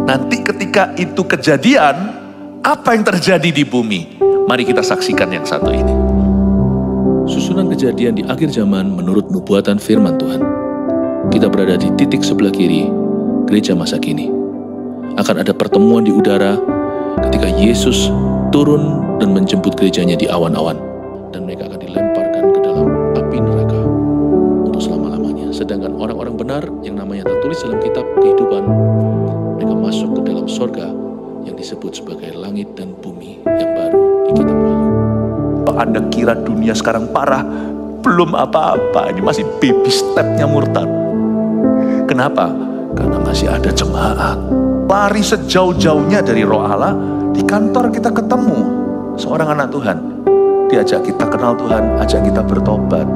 Nanti ketika itu kejadian, apa yang terjadi di bumi? Mari kita saksikan yang satu ini. Susunan kejadian di akhir zaman menurut nubuatan firman Tuhan. Kita berada di titik sebelah kiri gereja masa kini. Akan ada pertemuan di udara ketika Yesus turun dan menjemput gerejanya di awan-awan. Dan mereka akan dilemparkan ke dalam api neraka untuk selama-lamanya. Sedangkan orang-orang benar yang namanya tertulis dalam kitab kehidupan, mereka masuk ke dalam sorga yang disebut sebagai langit dan bumi yang baru di kitab Wahyu. Anda kira dunia sekarang parah? Belum apa-apa, ini masih baby stepnya murtad. Kenapa? Karena masih ada jemaat. Lari sejauh-jauhnya dari roh Allah, di kantor kita ketemu seorang anak Tuhan. Diajak kita kenal Tuhan, ajak kita bertobat.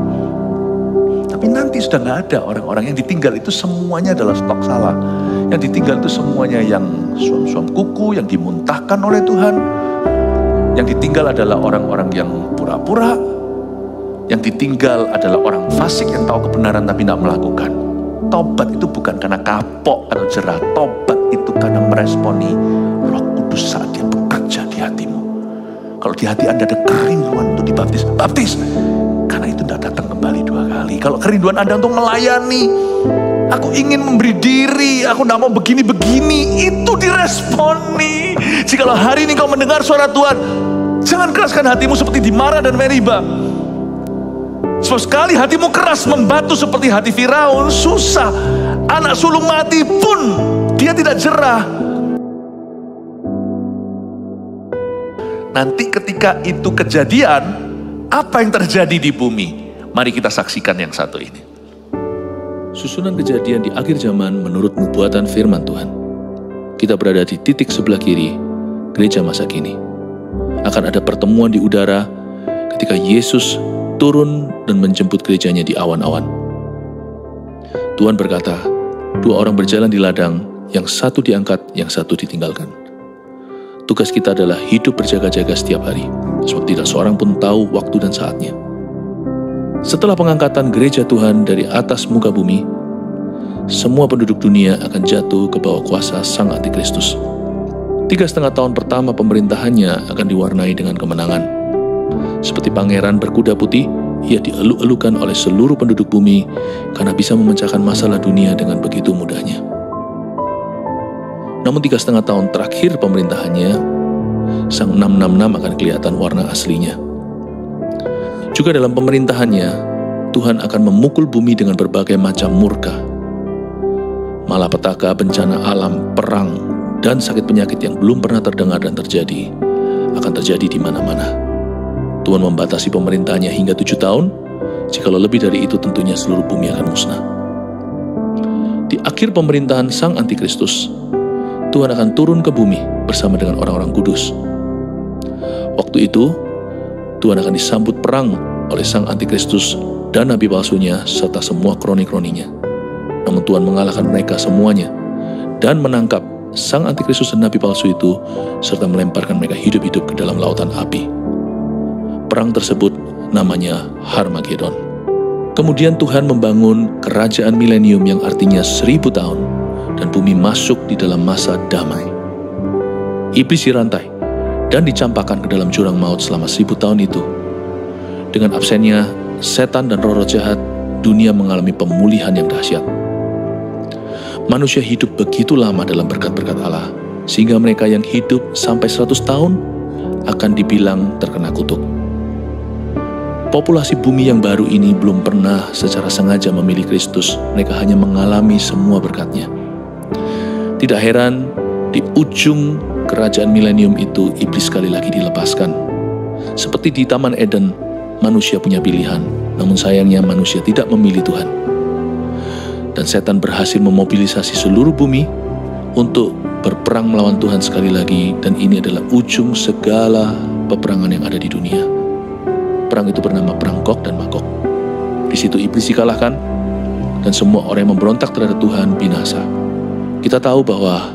Tapi nanti sudah nggak ada orang-orang yang ditinggal itu semuanya adalah stok salah. Yang ditinggal itu semuanya yang suam-suam kuku, yang dimuntahkan oleh Tuhan. Yang ditinggal adalah orang-orang yang pura-pura. Yang ditinggal adalah orang fasik yang tahu kebenaran tapi tidak melakukan. Tobat itu bukan karena kapok atau jerah. Tobat itu karena meresponi Roh Kudus saat dia bekerja di hatimu. Kalau di hati Anda ada kerinduan untuk dibaptis, baptis. Karena itu tidak datang kembali 2 kali. Kalau kerinduan Anda untuk melayani, aku ingin memberi diri, aku tidak mau begini-begini, itu diresponi. Jikalau hari ini kau mendengar suara Tuhan, jangan keraskan hatimu seperti di Mara dan Meriba. Sebab sekali hatimu keras membatu seperti hati Firaun, susah. Anak sulung mati pun dia tidak jerah. Nanti ketika itu kejadian, apa yang terjadi di bumi? Mari kita saksikan yang satu ini. Susunan kejadian di akhir zaman menurut nubuatan firman Tuhan. Kita berada di titik sebelah kiri gereja masa kini. Akan ada pertemuan di udara ketika Yesus turun dan menjemput gerejanya di awan-awan. Tuhan berkata, 2 orang berjalan di ladang, yang satu diangkat, yang satu ditinggalkan. Tugas kita adalah hidup berjaga-jaga setiap hari, sebab tidak seorang pun tahu waktu dan saatnya. Setelah pengangkatan gereja Tuhan dari atas muka bumi, semua penduduk dunia akan jatuh ke bawah kuasa Sang Antikristus. 3,5 tahun pertama pemerintahannya akan diwarnai dengan kemenangan. Seperti pangeran berkuda putih, ia dieluk-elukan oleh seluruh penduduk bumi karena bisa memecahkan masalah dunia dengan begitu mudahnya. Namun 3,5 tahun terakhir pemerintahannya, Sang 666 akan kelihatan warna aslinya. Juga dalam pemerintahannya, Tuhan akan memukul bumi dengan berbagai macam murka. Malapetaka, bencana alam, perang, dan sakit penyakit yang belum pernah terdengar dan terjadi, akan terjadi di mana-mana. Tuhan membatasi pemerintahnya hingga 7 tahun, jikalau lebih dari itu tentunya seluruh bumi akan musnah. Di akhir pemerintahan Sang Antikristus, Tuhan akan turun ke bumi bersama dengan orang-orang kudus. Waktu itu, Tuhan akan disambut perang oleh Sang Antikristus dan nabi palsunya serta semua kroni-kroninya. Namun Tuhan mengalahkan mereka semuanya dan menangkap Sang Antikristus dan nabi palsu itu serta melemparkan mereka hidup-hidup ke dalam lautan api. Perang tersebut namanya Harmagedon. Kemudian Tuhan membangun kerajaan milenium yang artinya 1000 tahun dan bumi masuk di dalam masa damai. Iblis dirantai dan dicampakkan ke dalam jurang maut selama 1000 tahun itu. Dengan absennya setan dan roh-roh jahat, dunia mengalami pemulihan yang dahsyat. Manusia hidup begitu lama dalam berkat-berkat Allah, sehingga mereka yang hidup sampai 100 tahun akan dibilang terkena kutuk. Populasi bumi yang baru ini belum pernah secara sengaja memilih Kristus, mereka hanya mengalami semua berkat-Nya. Tidak heran, di ujung kerajaan milenium itu iblis sekali lagi dilepaskan. Seperti di Taman Eden, manusia punya pilihan, namun sayangnya manusia tidak memilih Tuhan. Dan setan berhasil memobilisasi seluruh bumi untuk berperang melawan Tuhan sekali lagi, dan ini adalah ujung segala peperangan yang ada di dunia. Perang itu bernama Perang Gog dan Magog. Di situ iblis dikalahkan, dan semua orang yang memberontak terhadap Tuhan binasa. Kita tahu bahwa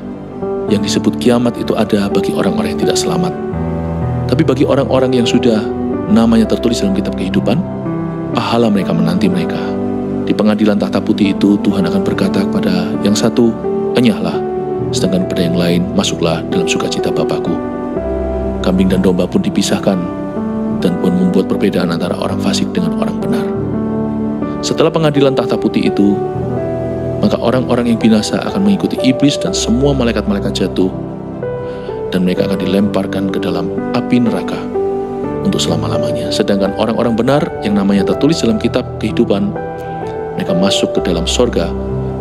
yang disebut kiamat itu ada bagi orang-orang yang tidak selamat. Tapi bagi orang-orang yang sudah namanya tertulis dalam kitab kehidupan, pahala mereka menanti mereka. Di pengadilan tahta putih itu, Tuhan akan berkata kepada yang satu, enyahlah, sedangkan pada yang lain masuklah dalam sukacita Bapakku. Kambing dan domba pun dipisahkan, dan pun membuat perbedaan antara orang fasik dengan orang benar. Setelah pengadilan takhta putih itu, maka orang-orang yang binasa akan mengikuti iblis dan semua malaikat-malaikat jatuh, dan mereka akan dilemparkan ke dalam api neraka untuk selama-lamanya. Sedangkan orang-orang benar yang namanya tertulis dalam kitab kehidupan, mereka masuk ke dalam sorga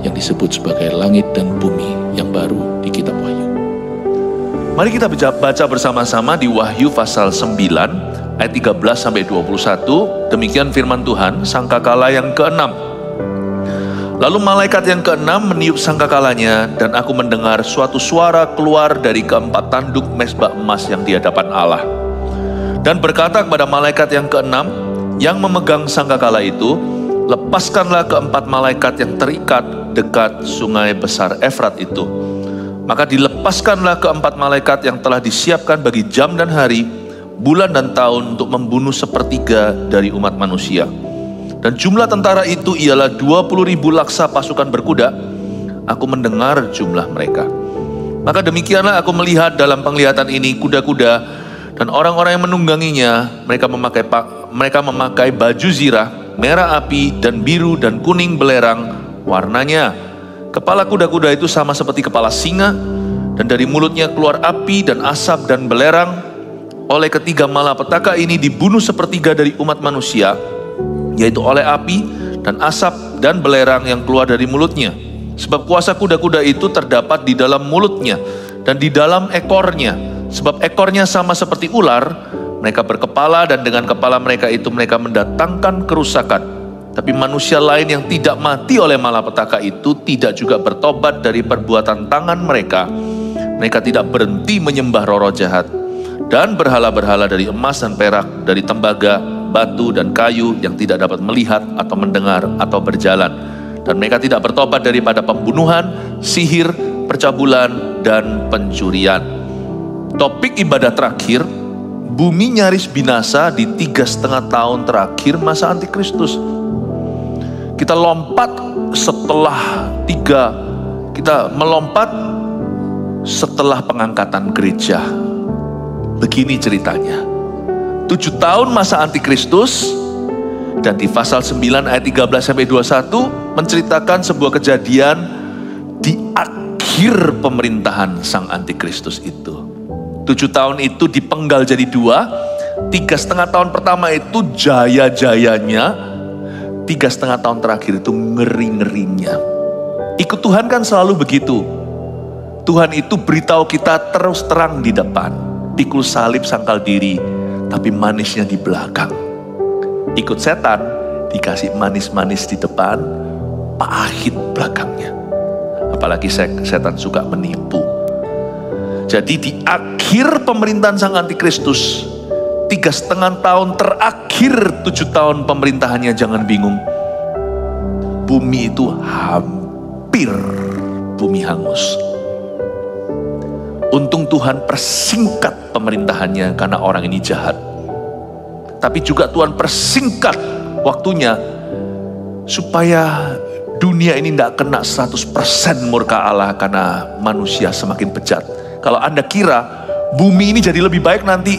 yang disebut sebagai langit dan bumi yang baru di kitab Wahyu. Mari kita baca bersama-sama di Wahyu pasal 9 ayat 13-21. Demikian firman Tuhan, sangkakala yang ke-6. Lalu malaikat yang ke-6 meniup sangkakalanya, dan aku mendengar suatu suara keluar dari keempat tanduk mezbah emas yang di hadapan Allah, dan berkata kepada malaikat yang ke-6 yang memegang sangkakala itu, lepaskanlah keempat malaikat yang terikat dekat sungai besar Efrat itu. Maka dilepaskanlah keempat malaikat yang telah disiapkan bagi jam dan hari, bulan dan tahun untuk membunuh sepertiga dari umat manusia. Dan jumlah tentara itu ialah 20.000 laksa pasukan berkuda. Aku mendengar jumlah mereka. Maka demikianlah aku melihat dalam penglihatan ini kuda-kuda dan orang-orang yang menungganginya. Mereka memakai baju zirah, merah api dan biru dan kuning belerang warnanya. Kepala kuda-kuda itu sama seperti kepala singa, dan dari mulutnya keluar api dan asap dan belerang. Oleh ketiga malapetaka ini dibunuh sepertiga dari umat manusia, yaitu oleh api dan asap dan belerang yang keluar dari mulutnya. Sebab kuasa kuda-kuda itu terdapat di dalam mulutnya dan di dalam ekornya. Sebab ekornya sama seperti ular, mereka berkepala, dan dengan kepala mereka itu mereka mendatangkan kerusakan. Tapi manusia lain yang tidak mati oleh malapetaka itu tidak juga bertobat dari perbuatan tangan mereka. Mereka tidak berhenti menyembah roh-roh jahat dan berhala-berhala dari emas dan perak, dari tembaga, batu dan kayu yang tidak dapat melihat atau mendengar atau berjalan. Dan mereka tidak bertobat daripada pembunuhan, sihir, percabulan, dan pencurian. Topik ibadah terakhir, bumi nyaris binasa di 3,5 tahun terakhir masa antikristus. Kita melompat setelah pengangkatan gereja. Begini ceritanya. 7 tahun masa antikristus, dan di pasal 9 ayat 13-21 menceritakan sebuah kejadian di akhir pemerintahan sang antikristus itu. 7 tahun itu dipenggal jadi 2. 3,5 tahun pertama itu jaya-jayanya, 3,5 tahun terakhir itu ngeri-ngerinya. Ikut Tuhan kan selalu begitu. Tuhan itu beritahu kita terus terang di depan, pikul salib sangkal diri, tapi manisnya di belakang. Ikut setan, dikasih manis-manis di depan, pahit belakangnya. Apalagi setan suka menipu. Jadi di akhir pemerintahan sang antikristus, 3,5 tahun terakhir 7 tahun pemerintahannya, jangan bingung. Bumi itu hampir bumi hangus. Untung Tuhan persingkat pemerintahannya karena orang ini jahat. Tapi juga Tuhan persingkat waktunya supaya dunia ini tidak kena 100% murka Allah karena manusia semakin bejat. Kalau Anda kira bumi ini jadi lebih baik nanti,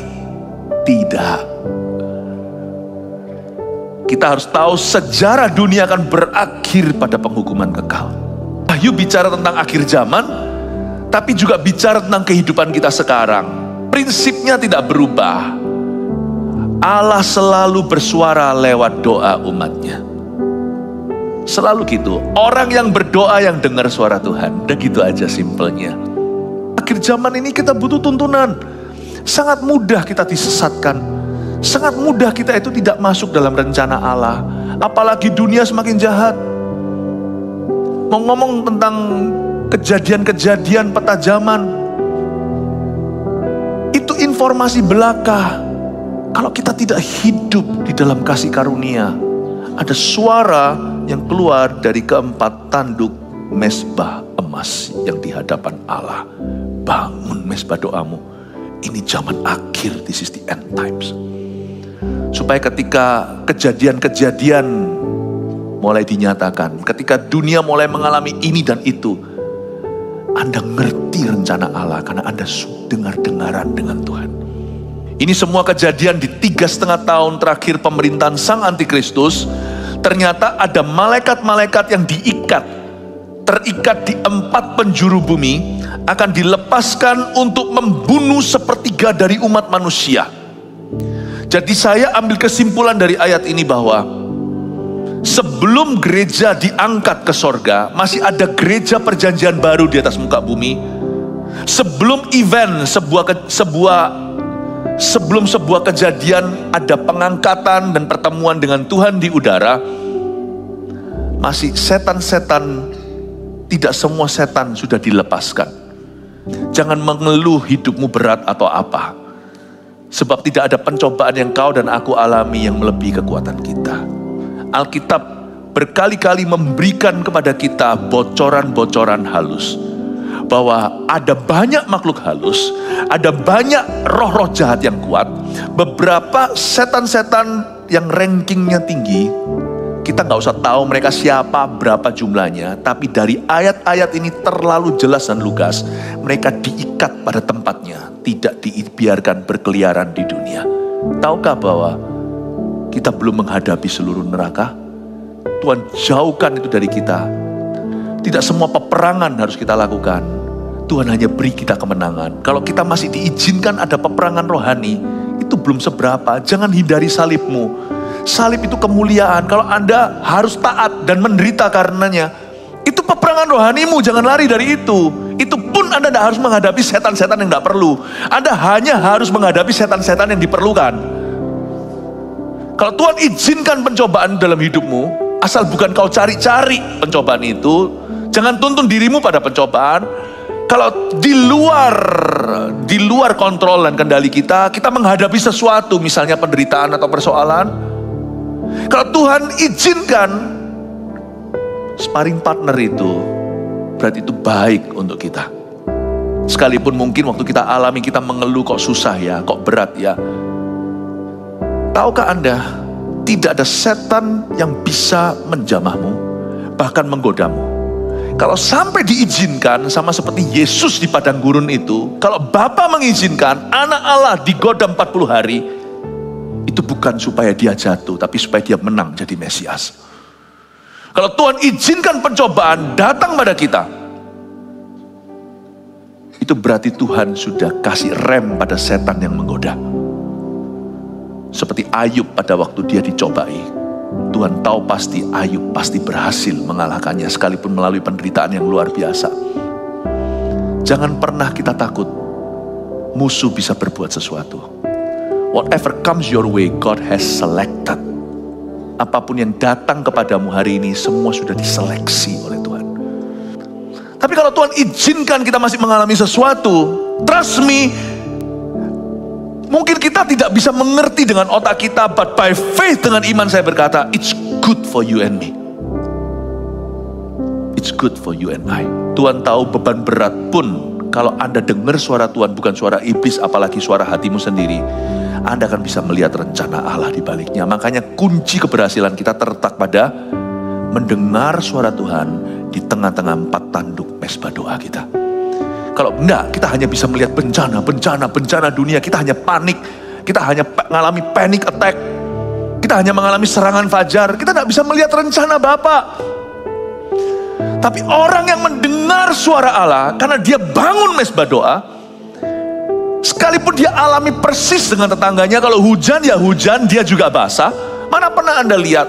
tidak. Kita harus tahu sejarah dunia akan berakhir pada penghukuman kekal. Wahyu bicara tentang akhir zaman, tapi juga bicara tentang kehidupan kita sekarang. Prinsipnya tidak berubah. Allah selalu bersuara lewat doa umatnya. Selalu gitu. Orang yang berdoa yang dengar suara Tuhan. Udah gitu aja simpelnya. Akhir zaman ini kita butuh tuntunan. Sangat mudah kita disesatkan. Sangat mudah kita itu tidak masuk dalam rencana Allah. Apalagi dunia semakin jahat. Mau ngomong tentang kejadian-kejadian peta zaman, itu informasi belaka. Kalau kita tidak hidup di dalam kasih karunia, ada suara yang keluar dari keempat tanduk mezbah emas yang di hadapan Allah. Bangun mezbah doamu. Ini zaman akhir, this is the end times. Supaya ketika kejadian-kejadian mulai dinyatakan, ketika dunia mulai mengalami ini dan itu, Anda ngerti rencana Allah karena Anda dengar-dengaran dengan Tuhan. Ini semua kejadian di 3,5 tahun terakhir pemerintahan Sang Antikristus. Ternyata ada malaikat-malaikat yang terikat di 4 penjuru bumi, akan dilepaskan untuk membunuh 1/3 dari umat manusia. Jadi saya ambil kesimpulan dari ayat ini bahwa sebelum gereja diangkat ke sorga, masih ada gereja perjanjian baru di atas muka bumi. Sebelum event sebelum sebuah kejadian ada pengangkatan dan pertemuan dengan Tuhan di udara, masih setan-setan, tidak semua setan sudah dilepaskan. Jangan mengeluh hidupmu berat atau apa, sebab tidak ada pencobaan yang kau dan aku alami yang melebihi kekuatan kita. Alkitab berkali-kali memberikan kepada kita bocoran-bocoran halus bahwa ada banyak makhluk halus, ada banyak roh-roh jahat yang kuat. Beberapa setan-setan yang rankingnya tinggi, kita nggak usah tahu mereka siapa, berapa jumlahnya, tapi dari ayat-ayat ini terlalu jelas dan lugas, mereka diikat pada tempatnya, tidak dibiarkan berkeliaran di dunia. Tahukah bahwa kita belum menghadapi seluruh neraka? Tuhan jauhkan itu dari kita. Tidak semua peperangan harus kita lakukan. Tuhan hanya beri kita kemenangan. Kalau kita masih diizinkan ada peperangan rohani, itu belum seberapa. Jangan hindari salibmu. Salib itu kemuliaan. Kalau Anda harus taat dan menderita karenanya, itu peperangan rohanimu. Jangan lari dari itu. Itu pun Anda tidak harus menghadapi setan-setan yang tidak perlu. Anda hanya harus menghadapi setan-setan yang diperlukan. Kalau Tuhan izinkan pencobaan dalam hidupmu, asal bukan kau cari-cari pencobaan itu, jangan tuntun dirimu pada pencobaan. Kalau di luar kontrol dan kendali kita menghadapi sesuatu, misalnya penderitaan atau persoalan. Kalau Tuhan izinkan, sparring partner itu, berarti itu baik untuk kita. Sekalipun mungkin waktu kita alami, kita mengeluh, kok susah ya, kok berat ya. Tahukah Anda, tidak ada setan yang bisa menjamahmu, bahkan menggodamu. Kalau sampai diizinkan, sama seperti Yesus di padang gurun itu, kalau Bapa mengizinkan anak Allah digoda 40 hari, itu bukan supaya dia jatuh, tapi supaya dia menang jadi Mesias. Kalau Tuhan izinkan pencobaan datang pada kita, itu berarti Tuhan sudah kasih rem pada setan yang menggoda. Seperti Ayub pada waktu dia dicobai. Tuhan tahu pasti Ayub pasti berhasil mengalahkannya sekalipun melalui penderitaan yang luar biasa. Jangan pernah kita takut musuh bisa berbuat sesuatu. Whatever comes your way, God has selected. Apapun yang datang kepadamu hari ini, semua sudah diseleksi oleh Tuhan. Tapi kalau Tuhan izinkan kita masih mengalami sesuatu, trust me, mungkin kita tidak bisa mengerti dengan otak kita, but by faith, dengan iman saya berkata, it's good for you and me. It's good for you and I. Tuhan tahu beban berat pun, kalau Anda dengar suara Tuhan bukan suara iblis, apalagi suara hatimu sendiri, Anda akan bisa melihat rencana Allah di baliknya. Makanya kunci keberhasilan kita terletak pada mendengar suara Tuhan di tengah-tengah 4 tanduk mesbah doa kita. Kalau enggak, kita hanya bisa melihat bencana dunia. Kita hanya panik. Kita hanya mengalami panic attack. Kita hanya mengalami serangan fajar. Kita tidak bisa melihat rencana Bapa. Tapi orang yang mendengar suara Allah, karena dia bangun mesbah doa, sekalipun dia alami persis dengan tetangganya, kalau hujan ya hujan, dia juga basah. Mana pernah Anda lihat,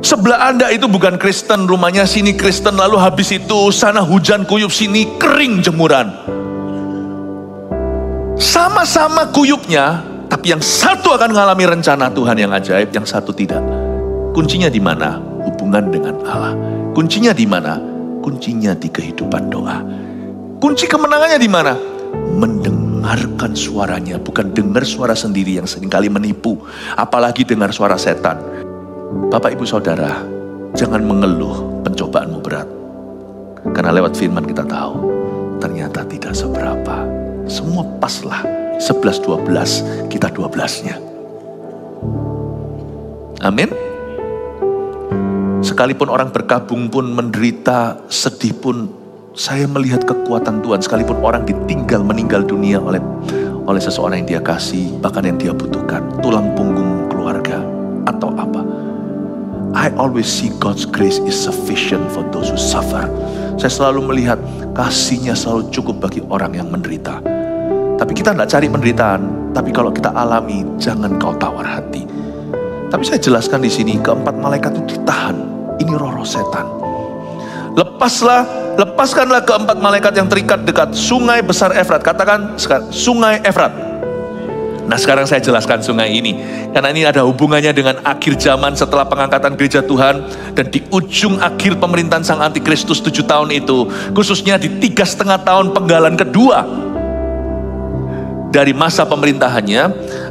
sebelah Anda itu bukan Kristen, rumahnya sini Kristen, lalu habis itu sana hujan kuyup, sini kering jemuran. Sama-sama kuyupnya, tapi yang satu akan mengalami rencana Tuhan yang ajaib, yang satu tidak. Kuncinya di mana? Hubungan dengan Allah. Kuncinya di mana? Kuncinya di kehidupan doa. Kunci kemenangannya di mana? Mendengarkan suaranya, bukan dengar suara sendiri yang seringkali menipu, apalagi dengar suara setan. Bapak Ibu Saudara, jangan mengeluh pencobaanmu berat. Karena lewat firman kita tahu, ternyata tidak seberapa. Semua paslah, 11-12, kita 12-nya. Amin. Sekalipun orang berkabung pun menderita, sedih pun, saya melihat kekuatan Tuhan, sekalipun orang meninggal dunia oleh seseorang yang dia kasih, bahkan yang dia butuhkan, tulang punggung keluarga atau apa. I always see God's grace is sufficient for those who suffer. Saya selalu melihat kasih-Nya selalu cukup bagi orang yang menderita. Tapi kita tidak cari penderitaan, tapi kalau kita alami, jangan kau tawar hati. Tapi saya jelaskan di sini, keempat malaikat itu ditahan. Ini roh-roh setan. Lepaskanlah keempat malaikat yang terikat dekat sungai besar Efrat. Katakan sekarang, sungai Efrat. Nah, sekarang saya jelaskan sungai ini, karena ini ada hubungannya dengan akhir zaman setelah pengangkatan gereja Tuhan, dan di ujung akhir pemerintahan Sang Antikristus 7 tahun itu, khususnya di 3,5 tahun penggalan kedua dari masa pemerintahannya,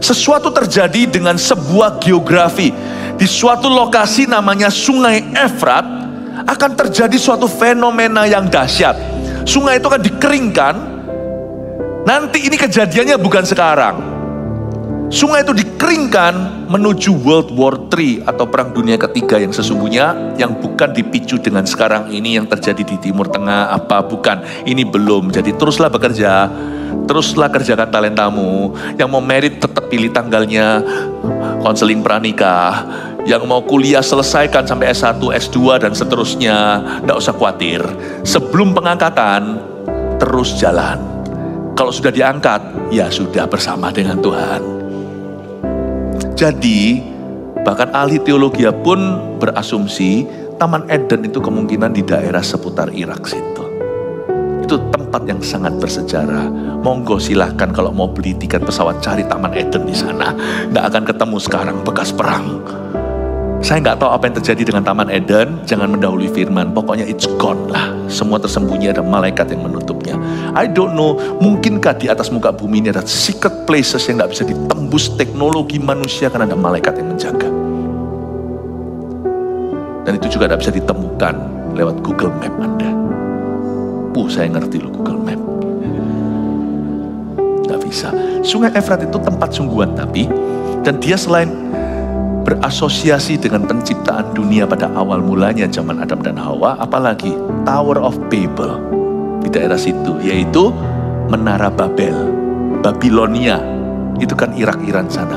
sesuatu terjadi dengan sebuah geografi. Di suatu lokasi namanya sungai Efrat, akan terjadi suatu fenomena yang dahsyat. Sungai itu akan dikeringkan. Nanti ini kejadiannya bukan sekarang. Sungai itu dikeringkan menuju World War III atau Perang Dunia Ketiga yang sesungguhnya, yang bukan dipicu dengan sekarang ini yang terjadi di Timur Tengah apa, bukan. Ini belum. Jadi teruslah bekerja, teruslah kerjakan talentamu. Yang mau merit tetap pilih tanggalnya, konseling pranikah. Yang mau kuliah selesaikan sampai S1, S2 dan seterusnya. Tidak usah khawatir. Sebelum pengangkatan, terus jalan. Kalau sudah diangkat, ya sudah bersama dengan Tuhan. Jadi, bahkan ahli teologi pun berasumsi Taman Eden itu kemungkinan di daerah seputar Irak situ. Itu tempat yang sangat bersejarah. Monggo silahkan kalau mau beli tiket pesawat, cari Taman Eden di sana. Nggak akan ketemu sekarang bekas perang. Saya nggak tahu apa yang terjadi dengan Taman Eden. Jangan mendahului firman. Pokoknya it's gone lah. Semua tersembunyi, ada malaikat yang menutupnya. I don't know, mungkinkah di atas muka bumi ini ada secret places yang nggak bisa ditembus teknologi manusia karena ada malaikat yang menjaga. Dan itu juga tidak bisa ditemukan lewat Google Map Anda. Saya ngerti loh Google Map. Nggak bisa. Sungai Efrat itu tempat sungguhan tapi, dan dia selain berasosiasi dengan penciptaan dunia pada awal mulanya zaman Adam dan Hawa, apalagi Tower of Babel di daerah situ, yaitu Menara Babel, Babilonia, itu kan Irak-Iran sana,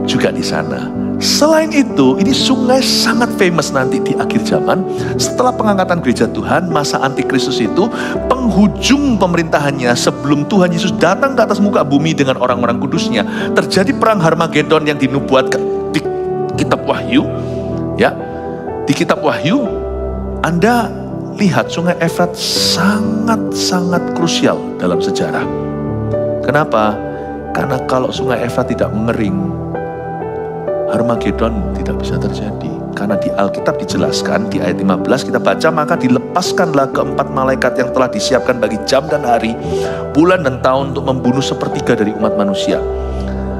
juga di sana. Selain itu, ini sungai sangat famous nanti di akhir zaman, setelah pengangkatan gereja Tuhan, masa Antikristus itu, penghujung pemerintahannya sebelum Tuhan Yesus datang ke atas muka bumi dengan orang-orang kudusnya, terjadi perang Harmagedon yang dinubuatkan di kitab Wahyu. Ya, di kitab Wahyu, Anda lihat sungai Efrat sangat-sangat krusial dalam sejarah. Kenapa? Karena kalau sungai Efrat tidak mengering, Harmagedon tidak bisa terjadi. Karena di Alkitab dijelaskan, di ayat 15 kita baca, maka dilepaskanlah keempat malaikat yang telah disiapkan bagi jam dan hari, bulan dan tahun untuk membunuh sepertiga dari umat manusia.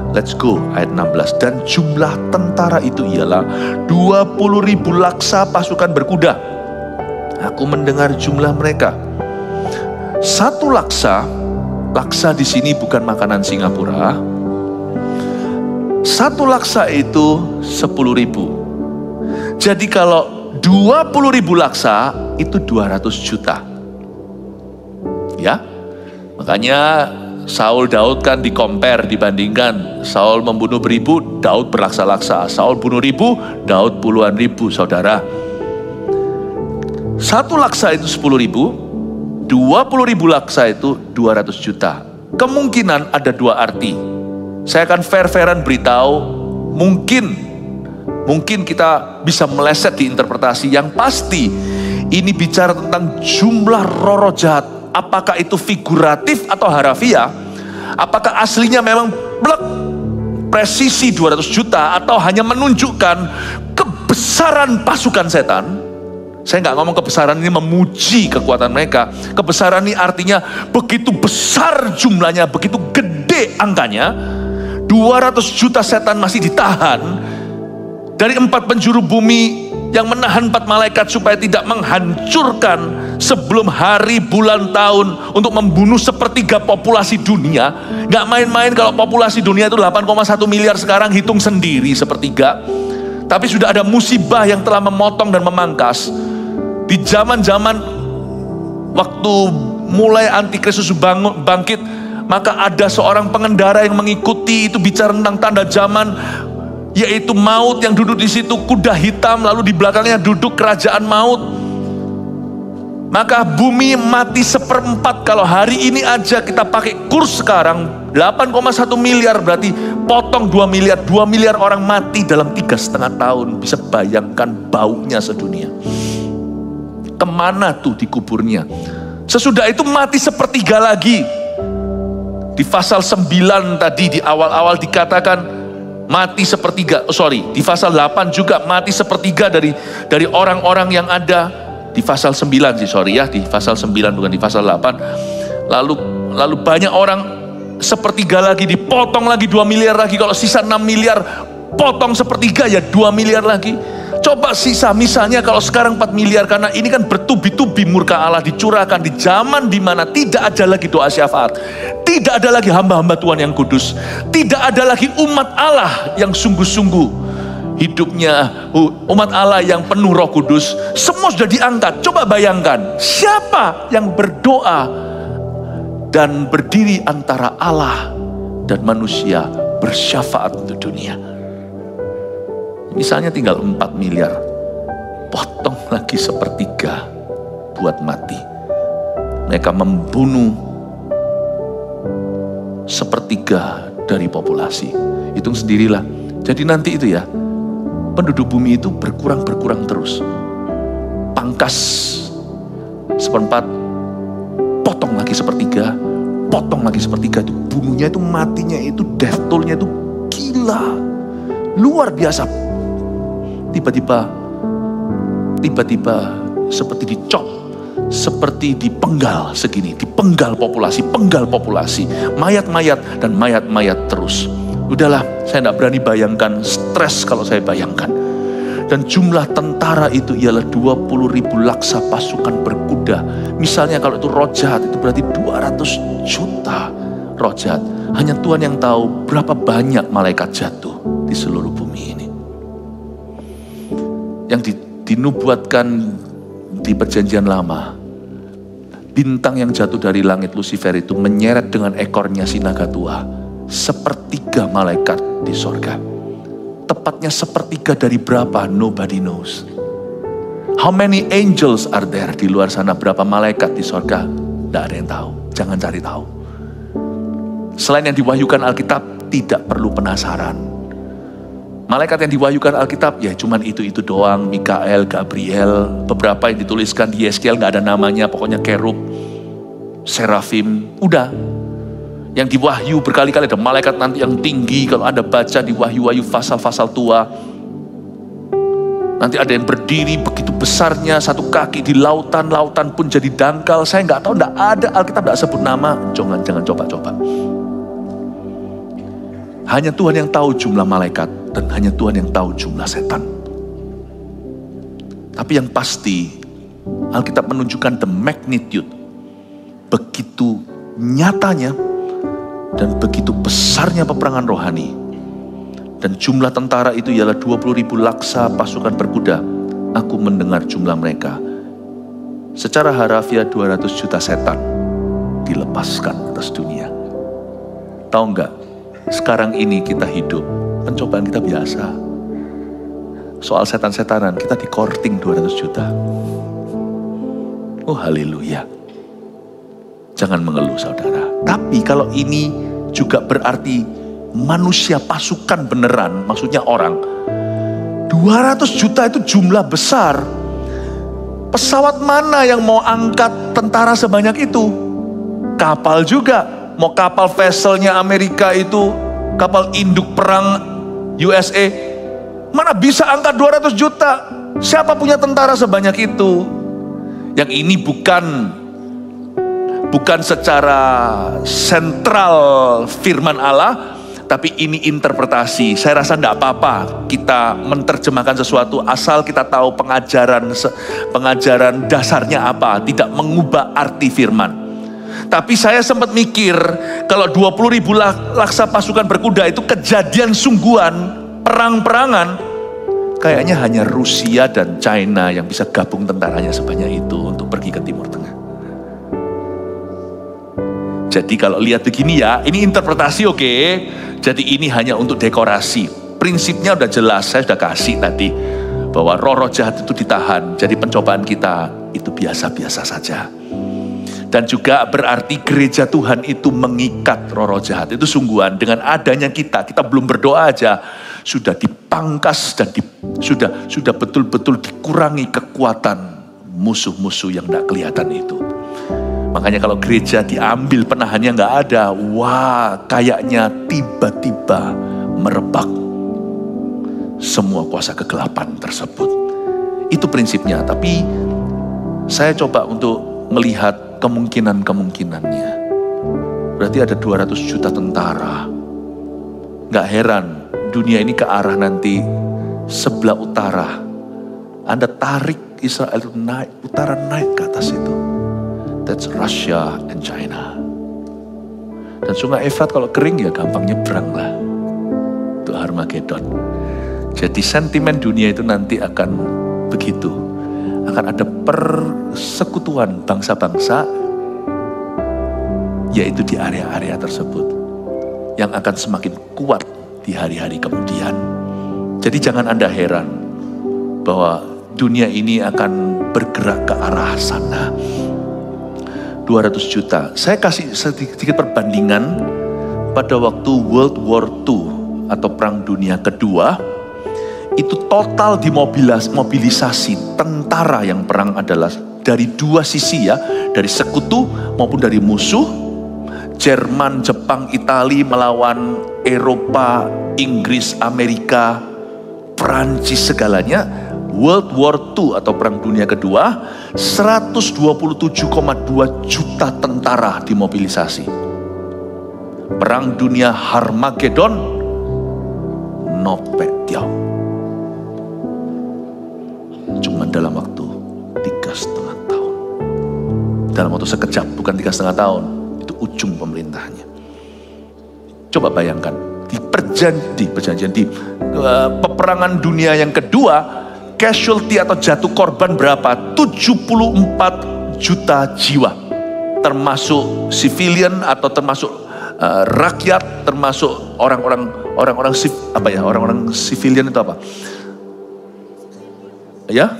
Let's go, ayat 16. Dan jumlah tentara itu ialah 20.000 laksa pasukan berkuda. Aku mendengar jumlah mereka. Satu laksa di sini bukan makanan Singapura. Satu laksa itu 10.000. Jadi kalau 20.000 laksa itu 200 juta. Ya, makanya Saul Daud kan dibandingkan. Saul membunuh 1.000, Daud berlaksa-laksa. Saul bunuh 1.000, Daud puluhan ribu, saudara. Satu laksa itu 10.000, 20.000 laksa itu 200 juta. Kemungkinan ada dua arti. Saya akan fair-fairan beritahu, mungkin kita bisa meleset di interpretasi. Yang pasti, ini bicara tentang jumlah roh jahat. Apakah itu figuratif atau harafiah? Apakah aslinya memang presisi 200 juta atau hanya menunjukkan kebesaran pasukan setan? Saya nggak ngomong kebesaran ini memuji kekuatan mereka. Kebesaran ini artinya begitu besar jumlahnya, begitu gede angkanya. 200 juta setan masih ditahan dari 4 penjuru bumi yang menahan 4 malaikat supaya tidak menghancurkan sebelum hari, bulan, tahun untuk membunuh sepertiga populasi dunia. Gak main-main kalau populasi dunia itu 8,1 miliar sekarang, hitung sendiri sepertiga. Tapi sudah ada musibah yang telah memotong dan memangkas. Di zaman-zaman waktu mulai antikristus bangkit, maka ada seorang pengendara yang mengikuti, itu bicara tentang tanda zaman, yaitu maut yang duduk di situ, kuda hitam, lalu di belakangnya duduk kerajaan maut. Maka bumi mati 1/4. Kalau hari ini aja kita pakai kurs sekarang 8,1 miliar, berarti potong 2 miliar. 2 miliar orang mati dalam 3,5 tahun. Bisa bayangkan baunya sedunia. Kemana tuh dikuburnya? Sesudah itu mati 1/3 lagi. Di pasal 9 tadi di awal-awal dikatakan mati 1/3. Di pasal 8 juga mati 1/3 dari orang-orang yang ada. Di pasal 9 di pasal 9 bukan di pasal 8. Lalu banyak orang 1/3 lagi, dipotong lagi 2 miliar lagi. Kalau sisa 6 miliar, potong 1/3 ya 2 miliar lagi. Coba sisa, misalnya kalau sekarang 4 miliar, karena ini kan bertubi-tubi murka Allah dicurahkan di zaman dimana tidak ada lagi doa syafaat, tidak ada lagi hamba-hamba Tuhan yang kudus, tidak ada lagi umat Allah yang sungguh-sungguh hidupnya, umat Allah yang penuh Roh Kudus. Semua sudah diangkat. Coba bayangkan, siapa yang berdoa dan berdiri antara Allah dan manusia bersyafaat untuk dunia? Misalnya tinggal 4 miliar, potong lagi 1/3 buat mati. Mereka membunuh 1/3 dari populasi. Hitung sendirilah. Jadi nanti itu ya, penduduk bumi itu berkurang terus. Pangkas 1/4, potong lagi 1/3, potong lagi 1/3. Itu bunuhnya itu, matinya itu, death toll-nya itu gila, luar biasa. Tiba-tiba seperti dicop, seperti dipenggal segini, dipenggal populasi, mayat-mayat dan mayat-mayat terus. Udahlah, saya tidak berani bayangkan, stres kalau saya bayangkan. Dan jumlah tentara itu ialah 20.000 laksa pasukan berkuda. Misalnya kalau itu roh jahat, itu berarti 200 juta roh jahat. Hanya Tuhan yang tahu berapa banyak malaikat jatuh di seluruh bumi ini. Yang dinubuatkan di perjanjian lama, bintang yang jatuh dari langit Lucifer itu menyeret dengan ekornya si naga tua 1/3 malaikat di sorga. Tepatnya 1/3 dari berapa? Nobody knows. How many angels are there di luar sana? Berapa malaikat di sorga? Tidak ada yang tahu. Jangan cari tahu. Selain yang diwahyukan Alkitab, tidak perlu penasaran. Malaikat yang diwahyukan Alkitab ya cuman itu doang. Mikael, Gabriel, beberapa yang dituliskan di Yeskiel nggak ada namanya, pokoknya kerub, serafim, udah. Yang diwahyu berkali-kali ada malaikat nanti yang tinggi, kalau Anda baca di wahyu-wahyu pasal-pasal tua. Nanti ada yang berdiri begitu besarnya, 1 kaki di lautan pun jadi dangkal. Saya nggak tahu, nggak ada, Alkitab nggak sebut nama. Jangan coba-coba. Hanya Tuhan yang tahu jumlah malaikat dan hanya Tuhan yang tahu jumlah setan. Tapi yang pasti Alkitab menunjukkan the magnitude, begitu nyatanya dan begitu besarnya peperangan rohani. Dan jumlah tentara itu ialah 20.000 laksa pasukan berkuda. Aku mendengar jumlah mereka. Secara harafiah 200 juta setan dilepaskan atas dunia. Tahu nggak? Sekarang ini kita hidup, pencobaan kita biasa. Soal setan-setanan, kita dikorting 200 juta. Oh haleluya. Jangan mengeluh saudara. Tapi kalau ini juga berarti manusia pasukan beneran, maksudnya orang. 200 juta itu jumlah besar. Pesawat mana yang mau angkat tentara sebanyak itu? Kapal juga. Mau kapal vesselnya Amerika itu, kapal induk perang USA, mana bisa angkat 200 juta? Siapa punya tentara sebanyak itu? Yang ini bukan secara sentral firman Allah, tapi ini interpretasi. Saya rasa tidak apa-apa kita menerjemahkan sesuatu asal kita tahu pengajaran dasarnya apa, tidak mengubah arti firman. Tapi saya sempat mikir, kalau 20.000 laksa pasukan berkuda itu kejadian sungguhan, perang-perangan, kayaknya hanya Rusia dan China yang bisa gabung tentaranya sebanyak itu untuk pergi ke Timur Tengah. Jadi kalau lihat begini ya, ini interpretasi oke. Jadi ini hanya untuk dekorasi. Prinsipnya udah jelas, saya sudah kasih tadi. Bahwa roh-roh jahat itu ditahan. Jadi pencobaan kita itu biasa-biasa saja. Dan juga berarti gereja Tuhan itu mengikat roh-roh jahat. Itu sungguhan. Dengan adanya kita belum berdoa aja. Sudah dipangkas dan sudah betul-betul dikurangi kekuatan musuh-musuh yang tidak kelihatan itu. Makanya kalau gereja diambil penahannya nggak ada, wah kayaknya tiba-tiba merebak semua kuasa kegelapan tersebut. Itu prinsipnya, tapi saya coba untuk melihat kemungkinan-kemungkinannya. Berarti ada 200 juta tentara. Nggak heran dunia ini ke arah nanti sebelah utara. Anda tarik Israel itu naik, utara naik ke atas itu. That's Russia and China. Dan sungai Efrat kalau kering ya gampang nyebrang lah. Itu Armageddon. Jadi sentimen dunia itu nanti akan begitu. Akan ada persekutuan bangsa-bangsa, yaitu di area-area tersebut. Yang akan semakin kuat di hari-hari kemudian. Jadi jangan Anda heran bahwa dunia ini akan bergerak ke arah sana. 200 juta. Saya kasih sedikit perbandingan pada waktu World War II atau Perang Dunia Kedua, itu total dimobilisasi tentara yang perang adalah dari dua sisi ya, dari sekutu maupun dari musuh. Jerman, Jepang, Itali melawan Eropa, Inggris, Amerika, Prancis segalanya. World War II atau Perang Dunia Kedua, 127,2 juta tentara dimobilisasi. Perang Dunia Armageddon, nopek tiap. Cuma dalam waktu 3,5 tahun. Dalam waktu sekejap, bukan 3,5 tahun. Itu ujung pemerintahnya. Coba bayangkan, di perjanjian di peperangan dunia yang kedua, casualty atau jatuh korban berapa? 74 juta jiwa. Termasuk civilian atau termasuk rakyat, termasuk orang-orang civilian itu apa? Ya,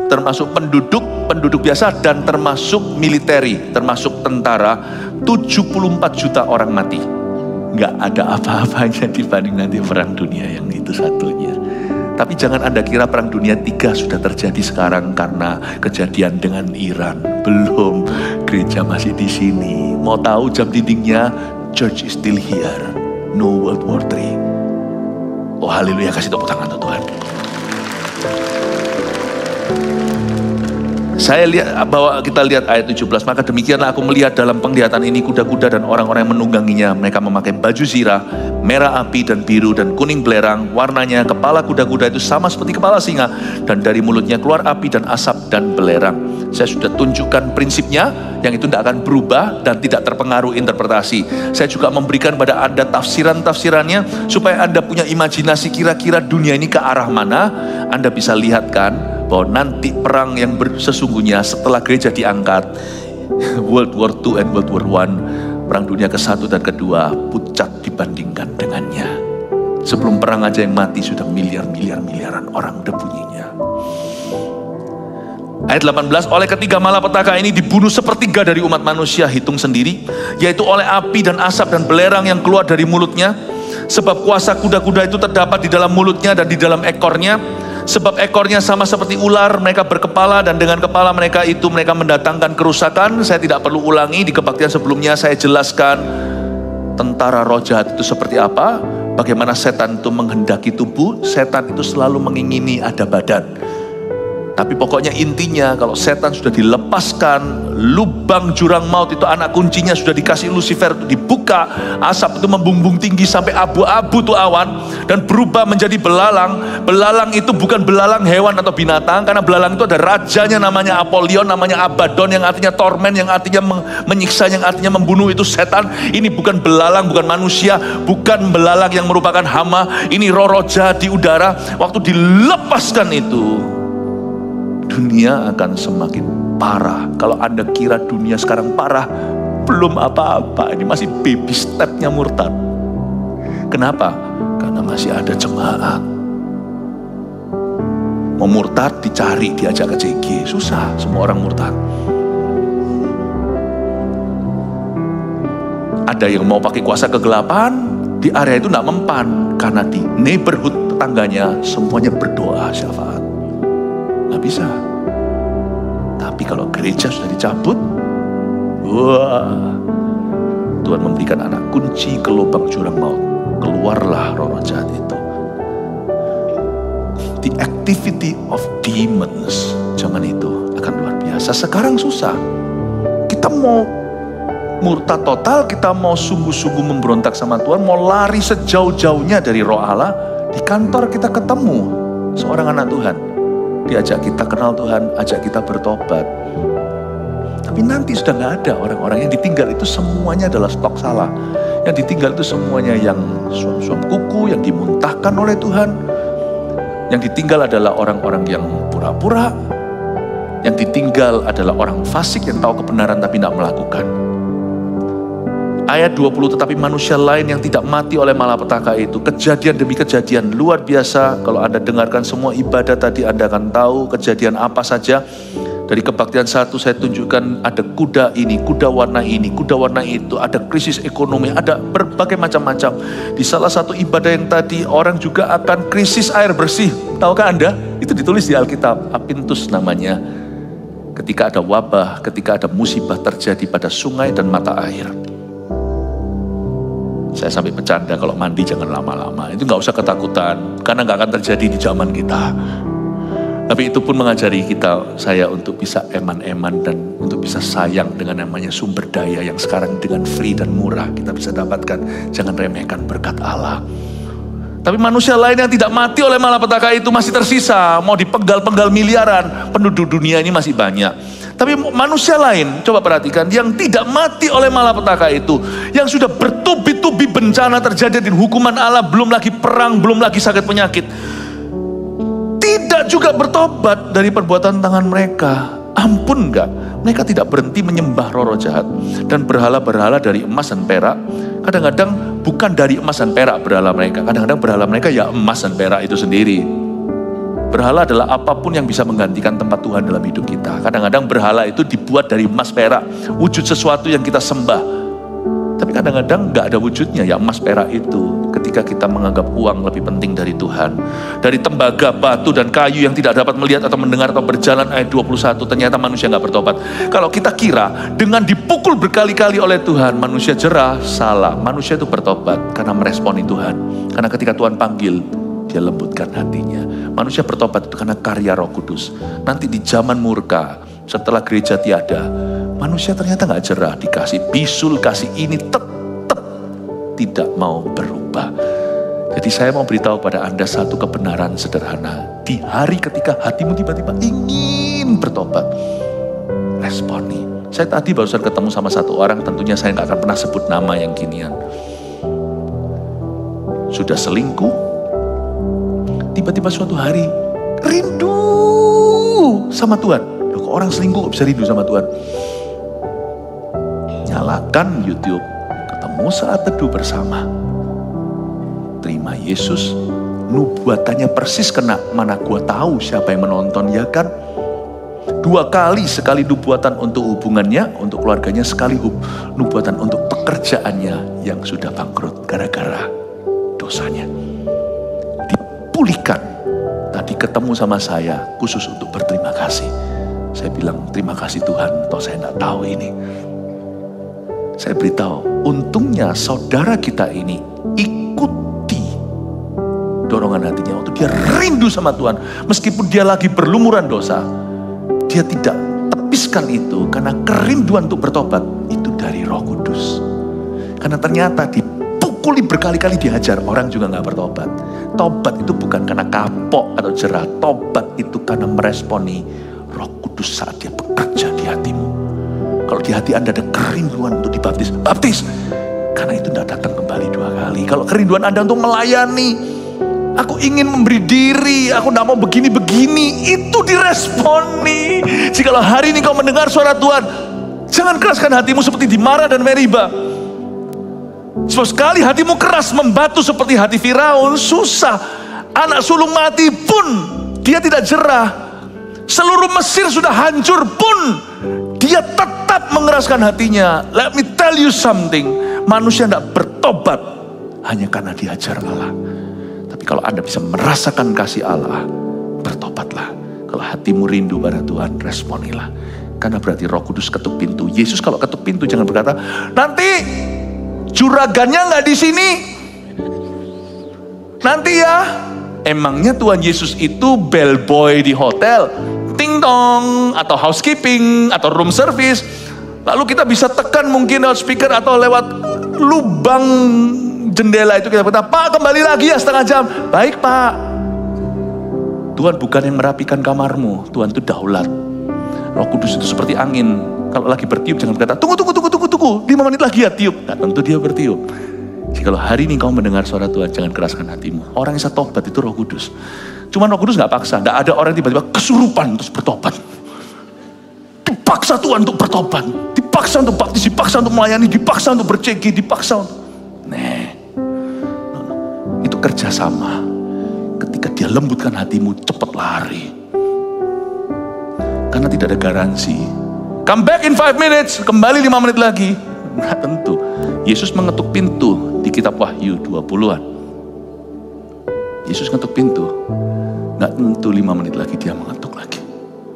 termasuk penduduk biasa dan termasuk militeri, termasuk tentara. 74 juta orang mati. Nggak ada apa-apanya dibanding nanti perang dunia yang itu satunya. Tapi jangan Anda kira perang dunia 3 sudah terjadi sekarang karena kejadian dengan Iran. Belum, gereja masih di sini. Mau tahu jam dindingnya? Church is still here. No World War III. Oh haleluya, kasih tepuk tangan untuk Tuhan. Saya lihat bahwa kita lihat ayat 17, maka demikianlah aku melihat dalam penglihatan ini kuda-kuda dan orang-orang yang menungganginya. Mereka memakai baju zirah, merah api dan biru dan kuning belerang. Warnanya kepala kuda-kuda itu sama seperti kepala singa. Dan dari mulutnya keluar api dan asap dan belerang. Saya sudah tunjukkan prinsipnya, yang itu tidak akan berubah dan tidak terpengaruh interpretasi. Saya juga memberikan pada Anda tafsiran-tafsirannya, supaya Anda punya imajinasi kira-kira dunia ini ke arah mana. Anda bisa lihatkan bahwa nanti perang yang sesungguhnya setelah gereja diangkat, World War II and World War I, perang dunia ke-1 dan ke-2 pucat dibandingkan dengannya. Sebelum perang aja yang mati sudah miliaran orang udah bunyinya. Ayat 18, oleh ketiga malapetaka ini dibunuh sepertiga dari umat manusia, hitung sendiri, yaitu oleh api dan asap dan belerang yang keluar dari mulutnya. Sebab kuasa kuda-kuda itu terdapat di dalam mulutnya dan di dalam ekornya. Sebab ekornya sama seperti ular, mereka berkepala dan dengan kepala mereka itu mereka mendatangkan kerusakan. Saya tidak perlu ulangi, di kebaktian sebelumnya saya jelaskan tentara roh jahat itu seperti apa. Bagaimana setan itu menghendaki tubuh, setan itu selalu mengingini ada badan. Tapi pokoknya intinya kalau setan sudah dilepaskan, lubang jurang maut itu anak kuncinya sudah dikasih Lucifer itu dibuka, asap itu membumbung tinggi sampai abu-abu tuh awan dan berubah menjadi belalang. Belalang itu bukan belalang hewan atau binatang, karena belalang itu ada rajanya namanya Apollyon, namanya Abaddon yang artinya torment, yang artinya menyiksa, yang artinya membunuh. Itu setan. Ini bukan belalang, bukan manusia, bukan belalang yang merupakan hama. Ini roh-roh jahat di udara. Waktu dilepaskan itu, dunia akan semakin parah. Kalau Anda kira dunia sekarang parah, belum apa-apa, ini masih baby stepnya murtad. Kenapa? Karena masih ada jemaat. Mau murtad dicari, diajak ke CG, susah, semua orang murtad. Ada yang mau pakai kuasa kegelapan, di area itu tidak mempan, karena di neighborhood tetangganya semuanya berdoa syafaat. Nggak bisa. Tapi kalau gereja sudah dicabut, wah, Tuhan memberikan anak kunci ke lubang jurang maut. Keluarlah roh jahat itu. The activity of demons zaman itu akan luar biasa. Sekarang susah. Kita mau murtad total, kita mau sungguh-sungguh memberontak sama Tuhan, mau lari sejauh-jauhnya dari roh Allah. Di kantor kita ketemu seorang anak Tuhan, diajak kita kenal Tuhan, ajak kita bertobat. Tapi nanti sudah nggak ada orang-orang yang ditinggal itu, semuanya adalah stok salah. Yang ditinggal itu semuanya yang suam-suam kuku, yang dimuntahkan oleh Tuhan. Yang ditinggal adalah orang-orang yang pura-pura. Yang ditinggal adalah orang fasik yang tahu kebenaran tapi tidak melakukan. Ayat 20, tetapi manusia lain yang tidak mati oleh malapetaka itu, kejadian demi kejadian luar biasa. Kalau Anda dengarkan semua ibadah tadi, Anda akan tahu kejadian apa saja. Dari kebaktian 1 saya tunjukkan ada kuda ini, kuda warna ini, kuda warna itu, ada krisis ekonomi, ada berbagai macam-macam. Di salah satu ibadah yang tadi, orang juga akan krisis air bersih. Tahukah Anda? Itu ditulis di Alkitab, Apintus namanya. Ketika ada wabah, ketika ada musibah terjadi pada sungai dan mata air. Saya sampai bercanda, kalau mandi jangan lama-lama. Itu gak usah ketakutan, karena gak akan terjadi di zaman kita. Tapi itu pun mengajari kita, saya untuk bisa eman-eman dan untuk bisa sayang dengan namanya sumber daya yang sekarang dengan free dan murah kita bisa dapatkan. Jangan remehkan berkat Allah. Tapi manusia lain yang tidak mati oleh malapetaka itu masih tersisa. Mau dipenggal-penggal miliaran, penduduk dunia ini masih banyak. Tapi manusia lain, coba perhatikan, yang tidak mati oleh malapetaka itu, yang sudah bertubi-tubi bencana terjadi di hukuman Allah, belum lagi perang, belum lagi sakit penyakit, tidak juga bertobat dari perbuatan tangan mereka. Ampun enggak, mereka tidak berhenti menyembah roh jahat dan berhala-berhala dari emas dan perak. Kadang-kadang bukan dari emas dan perak berhala mereka, kadang-kadang berhala mereka ya emas dan perak itu sendiri. Berhala adalah apapun yang bisa menggantikan tempat Tuhan dalam hidup kita. Kadang-kadang berhala itu dibuat dari emas perak, wujud sesuatu yang kita sembah. Tapi kadang-kadang nggak ada wujudnya ya emas perak itu. Ketika kita menganggap uang lebih penting dari Tuhan. Dari tembaga, batu, dan kayu yang tidak dapat melihat atau mendengar atau berjalan, ayat 21, ternyata manusia nggak bertobat. Kalau kita kira dengan dipukul berkali-kali oleh Tuhan, manusia jerah, salah. Manusia itu bertobat karena meresponi Tuhan. Karena ketika Tuhan panggil, dia lembutkan hatinya. Manusia bertobat itu karena karya Roh Kudus. Nanti di zaman murka, setelah gereja tiada, manusia ternyata nggak jerah, dikasih bisul, kasih ini, tetap tidak mau berubah. Jadi saya mau beritahu pada Anda satu kebenaran sederhana. Di hari ketika hatimu tiba-tiba ingin bertobat, responi. Saya tadi barusan ketemu sama satu orang, tentunya saya nggak akan pernah sebut nama yang ginian. Sudah selingkuh, tiba-tiba suatu hari rindu sama Tuhan. Loh, kok orang selingkuh kok bisa rindu sama Tuhan? Nyalakan YouTube, ketemu saat teduh bersama, terima Yesus, nubuatannya persis kena. Mana gua tahu siapa yang menonton, ya kan? 2 kali, sekali nubuatan untuk hubungannya, untuk keluarganya, sekali nubuatan untuk pekerjaannya yang sudah bangkrut gara-gara dosanya. Dipulihkan. Tadi ketemu sama saya khusus untuk berterima kasih. Saya bilang terima kasih Tuhan, toh saya tidak tahu ini. Saya beritahu, untungnya saudara kita ini ikuti dorongan hatinya waktu dia rindu sama Tuhan. Meskipun dia lagi berlumuran dosa, dia tidak tepiskan itu karena kerinduan untuk bertobat itu dari Roh Kudus. Karena ternyata dipukuli berkali-kali, dihajar, orang juga nggak bertobat. Tobat itu bukan karena kapok atau jerah, tobat itu karena meresponi Roh Kudus saat dia bekerja di hatimu. Kalau di hati Anda ada kerinduan untuk dibaptis, baptis. Karena itu tidak datang kembali 2 kali. Kalau kerinduan Anda untuk melayani, aku ingin memberi diri, aku tidak mau begini-begini, itu diresponi. Jikalau hari ini kau mendengar suara Tuhan, Jangan keraskan hatimu seperti di Mara dan Meriba. Sebab sekali hatimu keras membatu seperti hati Firaun, susah. Anak sulung mati pun dia tidak jerah. Seluruh Mesir sudah hancur pun dia tetap mengeraskan hatinya. Let me tell you something. Manusia tidak bertobat hanya karena diajar Allah. Tapi kalau Anda bisa merasakan kasih Allah, bertobatlah. Kalau hatimu rindu pada Tuhan, responilah. Karena berarti Roh Kudus ketuk pintu. Yesus kalau ketuk pintu jangan berkata, nanti juragannya nggak di sini. Nanti ya. Emangnya Tuhan Yesus itu bellboy di hotel, ting tong, atau housekeeping, atau room service. Lalu kita bisa tekan mungkin lewat speaker atau lewat lubang jendela itu kita berkata, Pak kembali lagi ya setengah jam. Baik Pak. Tuhan bukan yang merapikan kamarmu, Tuhan itu daulat. Roh Kudus itu seperti angin. Kalau lagi bertiup jangan berkata, tunggu. 5 menit lagi ya tiup. Nah tentu dia bertiup. Jadi kalau hari ini kau mendengar suara Tuhan, jangan keraskan hatimu. Orang yang bisa tobat itu Roh Kudus. Cuma Roh Kudus gak paksa. Gak ada orang yang tiba-tiba kesurupan terus bertobat. Dipaksa Tuhan untuk bertobat. Dipaksa untuk baptis, dipaksa untuk melayani, dipaksa untuk bercegi, dipaksa untuk... Itu kerjasama. Ketika dia lembutkan hatimu, cepat lari. Karena tidak ada garansi. Come back in 5 minutes, kembali 5 menit lagi. Nggak tentu. Yesus mengetuk pintu di kitab Wahyu 20-an. Yesus ngetuk pintu. Nggak tentu 5 menit lagi dia mengetuk lagi.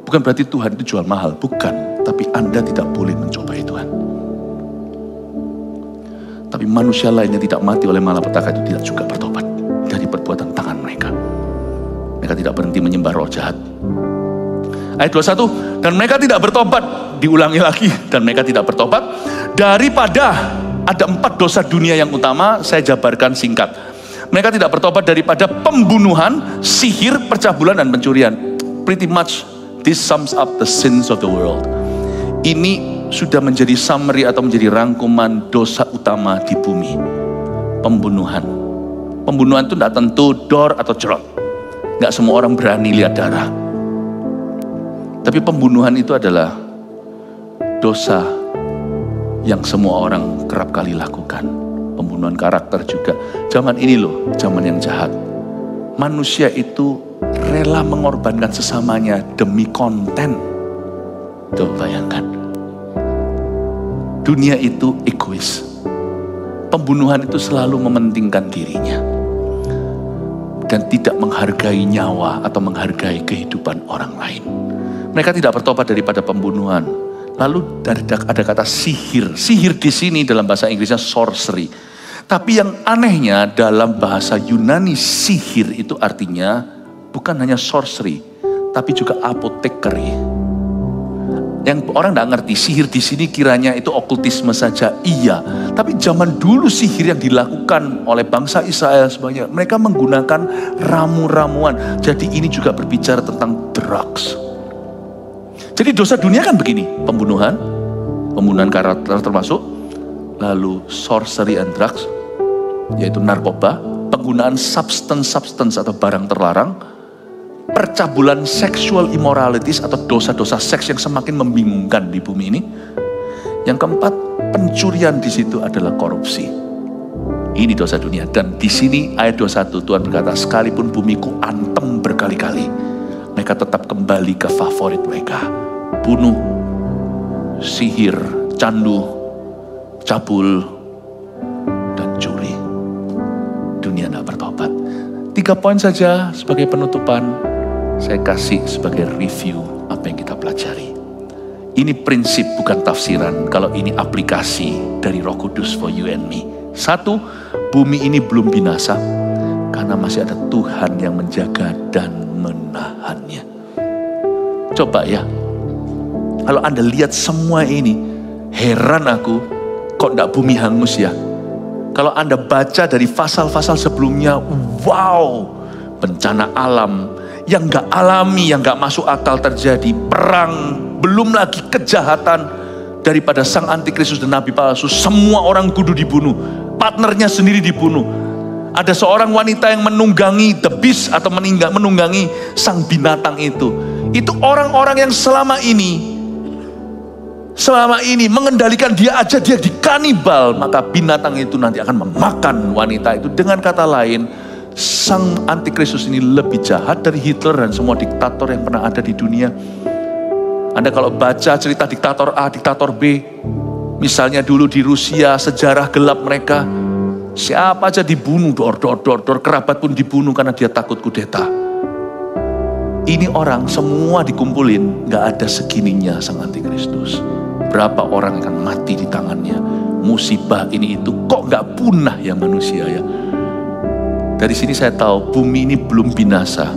Bukan berarti Tuhan itu jual mahal, bukan. Tapi Anda tidak boleh mencobai Tuhan. Tapi manusia lain yang tidak mati oleh malapetaka itu tidak juga bertobat dari perbuatan tangan mereka. Mereka tidak berhenti menyembah roh jahat. Ayat 21, dan mereka tidak bertobat, diulangi lagi, dan mereka tidak bertobat, daripada ada 4 dosa dunia yang utama, saya jabarkan singkat. Mereka tidak bertobat daripada pembunuhan, sihir, percabulan, dan pencurian. Pretty much, this sums up the sins of the world. Ini sudah menjadi summary atau menjadi rangkuman dosa utama di bumi. Pembunuhan. Pembunuhan itu tidak tentu dor atau cerot. Nggak semua orang berani lihat darah. Tapi pembunuhan itu adalah dosa yang semua orang kerap kali lakukan. Pembunuhan karakter juga. Zaman ini loh, zaman yang jahat. Manusia itu rela mengorbankan sesamanya demi konten. Tuh bayangkan. Dunia itu egois. Pembunuhan itu selalu mementingkan dirinya. Dan tidak menghargai nyawa atau menghargai kehidupan orang lain. Mereka tidak bertobat daripada pembunuhan. Lalu ada kata sihir. Sihir di sini dalam bahasa Inggrisnya sorcery. Tapi yang anehnya dalam bahasa Yunani sihir itu artinya bukan hanya sorcery, tapi juga apothecary. Yang orang tidak ngerti sihir di sini kiranya itu okultisme saja. Iya, tapi zaman dulu sihir yang dilakukan oleh bangsa Israel sebanyak mereka menggunakan ramu-ramuan. Jadi ini juga berbicara tentang drugs. Jadi dosa dunia kan begini, pembunuhan karakter termasuk, lalu sorcery and drugs, yaitu narkoba, penggunaan substance atau barang terlarang, percabulan sexual immoralities atau dosa-dosa seks yang semakin membingungkan di bumi ini. Yang keempat, pencurian di situ adalah korupsi. Ini dosa dunia. Dan di sini ayat 21 Tuhan berkata, sekalipun bumiku antem berkali-kali, mereka tetap kembali ke favorit mereka. Bunuh, sihir, candu, cabul, dan curi. Dunia tidak bertobat. 3 poin saja sebagai penutupan. Saya kasih sebagai review apa yang kita pelajari. Ini prinsip bukan tafsiran. Kalau ini aplikasi dari Roh Kudus for you and me. 1, bumi ini belum binasa. Karena masih ada Tuhan yang menjaga dan menahannya. Coba ya. Kalau Anda lihat semua ini, heran aku, kok enggak bumi hangus ya? Kalau Anda baca dari pasal-pasal sebelumnya, wow, bencana alam yang enggak alami, yang enggak masuk akal terjadi, perang, belum lagi kejahatan daripada sang antikristus dan nabi palsu, semua orang kudu dibunuh, partnernya sendiri dibunuh. Ada seorang wanita yang menunggangi the beast atau menunggangi sang binatang itu. Itu orang-orang yang selama ini selama ini mengendalikan dia aja dia dikanibal, maka binatang itu nanti akan memakan wanita itu. Dengan kata lain, sang antikristus ini lebih jahat dari Hitler dan semua diktator yang pernah ada di dunia. Anda kalau baca cerita diktator A, diktator B, misalnya dulu di Rusia, sejarah gelap mereka, siapa aja dibunuh, dor, kerabat pun dibunuh karena dia takut kudeta. Ini orang semua dikumpulin, gak ada segininya sang antikristus. Berapa orang akan mati di tangannya. Musibah ini itu kok gak punah ya manusia ya. Dari sini saya tahu bumi ini belum binasa.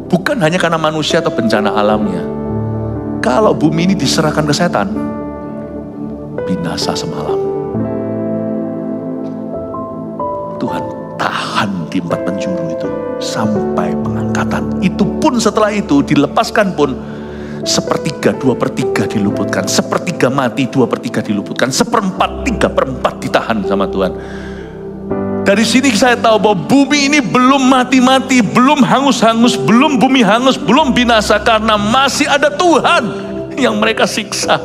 Bukan hanya karena manusia atau bencana alamnya. Kalau bumi ini diserahkan ke setan, binasa semalam. Tuhan tahan di 4 penjuru itu sampai pengangkatan. Itu pun setelah itu dilepaskan pun 1/3, 2/3 diluputkan. 1/3 mati, 2/3 diluputkan. 1/4, 3/4 ditahan sama Tuhan. Dari sini saya tahu bahwa bumi ini belum mati-mati, belum hangus-hangus, belum bumi hangus, belum binasa. Karena masih ada Tuhan yang mereka siksa.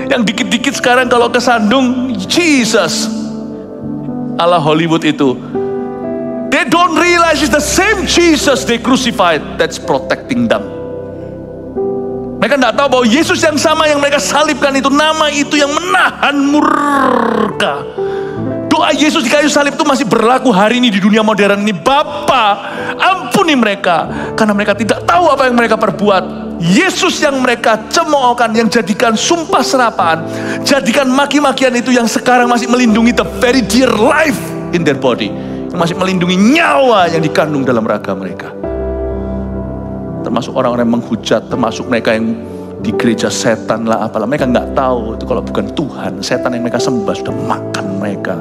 Yang dikit-dikit sekarang kalau kesandung, Jesus. Allah Hollywood itu. They don't realize it's the same Jesus they crucified that's protecting them. Mereka tidak tahu bahwa Yesus yang sama yang mereka salibkan itu, nama itu yang menahan murka. Doa Yesus di kayu salib itu masih berlaku hari ini di dunia modern ini. Bapa, ampuni mereka karena mereka tidak tahu apa yang mereka perbuat. Yesus yang mereka cemoohkan, yang jadikan sumpah serapaan, jadikan maki-makian itu yang sekarang masih melindungi the very dear life in their body, yang masih melindungi nyawa yang dikandung dalam raga mereka. Termasuk orang-orang yang menghujat, termasuk mereka yang di gereja setan lah apalah. Mereka nggak tahu itu kalau bukan Tuhan, setan yang mereka sembah sudah makan mereka.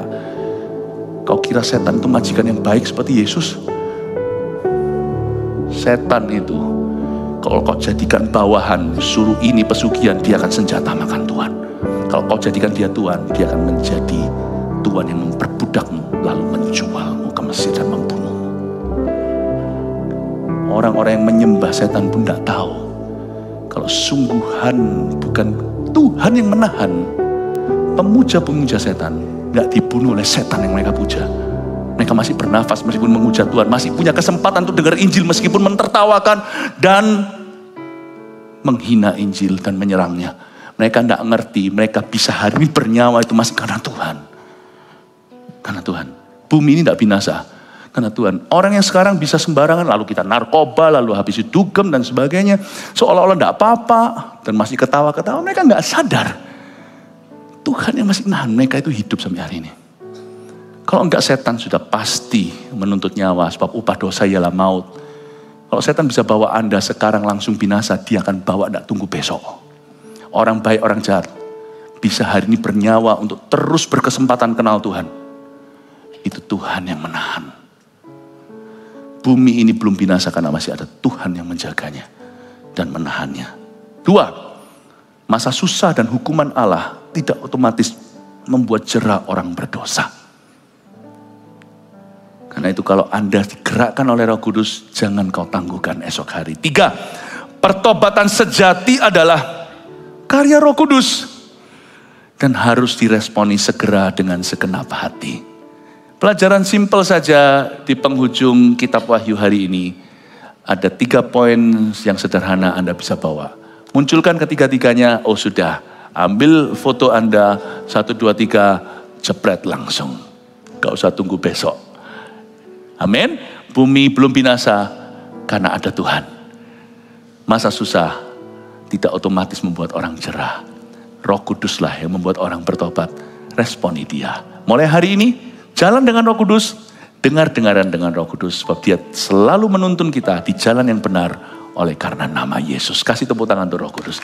Kau kira setan itu majikan yang baik seperti Yesus? Setan itu kalau kau jadikan bawahan, suruh ini pesugihan, dia akan senjata makan Tuhan. Kalau kau jadikan dia Tuhan, dia akan menjadi Tuhan yang memperbudakmu, lalu menjualmu ke Mesir dan membunuhmu. Orang-orang yang menyembah setan pun tidak tahu kalau sungguhan bukan Tuhan yang menahan. Pemuja-pemuja setan nggak dibunuh oleh setan yang mereka puja. Mereka masih bernafas meskipun menghujat Tuhan, masih punya kesempatan untuk dengar Injil meskipun mentertawakan dan menghina Injil dan menyerangnya. Mereka tidak ngerti, mereka bisa hari ini bernyawa itu masih karena Tuhan. Karena Tuhan. Bumi ini tidak binasa karena Tuhan. Orang yang sekarang bisa sembarangan, lalu kita narkoba, lalu habis itu dugem dan sebagainya, seolah-olah tidak apa-apa dan masih ketawa-ketawa. Mereka nggak sadar Tuhan yang masih nahan mereka itu hidup sampai hari ini. Kalau enggak, setan sudah pasti menuntut nyawa, sebab upah dosa ialah maut. Kalau setan bisa bawa Anda sekarang langsung binasa, dia akan bawa tidak tunggu besok. Orang baik, orang jahat bisa hari ini bernyawa untuk terus berkesempatan kenal Tuhan. Itu Tuhan yang menahan. Bumi ini belum binasa karena masih ada Tuhan yang menjaganya dan menahannya. 2, masa susah dan hukuman Allah tidak otomatis membuat jera orang berdosa. Karena itu kalau Anda digerakkan oleh Roh Kudus, jangan kau tangguhkan esok hari. 3, pertobatan sejati adalah karya Roh Kudus dan harus diresponi segera dengan segenap hati. Pelajaran simpel saja di penghujung kitab Wahyu hari ini. Ada 3 poin yang sederhana Anda bisa bawa. Munculkan ketiga-tiganya, oh sudah. Ambil foto Anda, 1, 2, 3, jepret langsung. Gak usah tunggu besok. Amin. Bumi belum binasa karena ada Tuhan. Masa susah tidak otomatis membuat orang jerah. Roh Kuduslah yang membuat orang bertobat. Responi dia. Mulai hari ini, jalan dengan Roh Kudus, dengar-dengaran dengan Roh Kudus. Sebab dia selalu menuntun kita di jalan yang benar oleh karena nama Yesus. Kasih tepuk tangan untuk Roh Kudus.